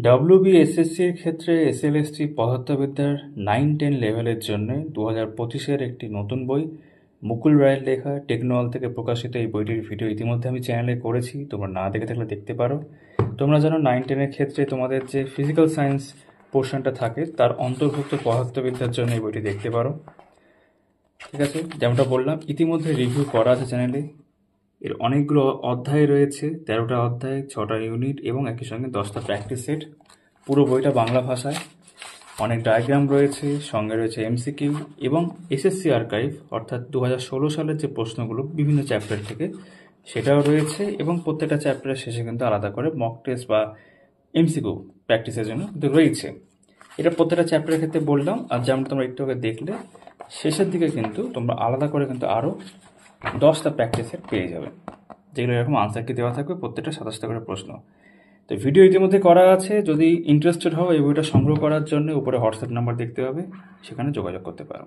ডব্লিউবিএসএসসির ক্ষেত্রে এসএলএসটি পদার্থবিদ্যার 9-10 লেভেলের জন্য 2025-এর একটি নতুন বই মুকুল রায়ের লেখা টেকনোঅল থেকে প্রকাশিত এই বইটির ভিডিও ইতিমধ্যে আমি চ্যানেলে করেছি, তোমরা না দেখে থাকলে দেখতে পারো। তোমরা জানো 9-10-এর ক্ষেত্রে তোমাদের যে ফিজিক্যাল সায়েন্স পোর্শনটা থাকে তার অন্তর্ভুক্ত পদার্থবিদ্যার জন্য এই বইটি দেখতে পারো। ঠিক আছে, যেমনটা বললাম ইতিমধ্যে রিভিউ করা আছে চ্যানেলে। এর অনেকগুলো অধ্যায় রয়েছে, 13টা অধ্যায়, 6টা ইউনিট এবং একই সঙ্গে 10টা প্র্যাকটিস সেট। পুরো বইটা বাংলা ভাষায়, অনেক ডায়াগ্রাম রয়েছে, সঙ্গে রয়েছে এমসিকিউ এবং এসএসসি আর্কাইভ অর্থাৎ 2016 সালের যে প্রশ্নগুলো বিভিন্ন চ্যাপ্টার থেকে সেটাও রয়েছে এবং প্রত্যেকটা চ্যাপ্টারের শেষে কিন্তু আলাদা করে মক টেস্ট বা এমসিকিউ প্র্যাকটিসের জন্য কিন্তু রয়েছে। এটা প্রত্যেকটা চ্যাপ্টারের ক্ষেত্রে বললাম। আর যেমন তোমরা একটু আগে দেখলে শেষের দিকে কিন্তু তোমরা আলাদা করে কিন্তু আরও 10টা প্র্যাকটিস সেট পেয়ে যাবে, যেগুলো এরকম আনসার কি দেওয়া থাকবে, প্রত্যেকটা 27টা করে প্রশ্ন। তো ভিডিও ইতিমধ্যে করা আছে, যদি ইন্টারেস্টেড হও এই বইটা সংগ্রহ করার জন্য উপরে হোয়াটসঅ্যাপ নাম্বার দেখতে হবে, সেখানে যোগাযোগ করতে পারো।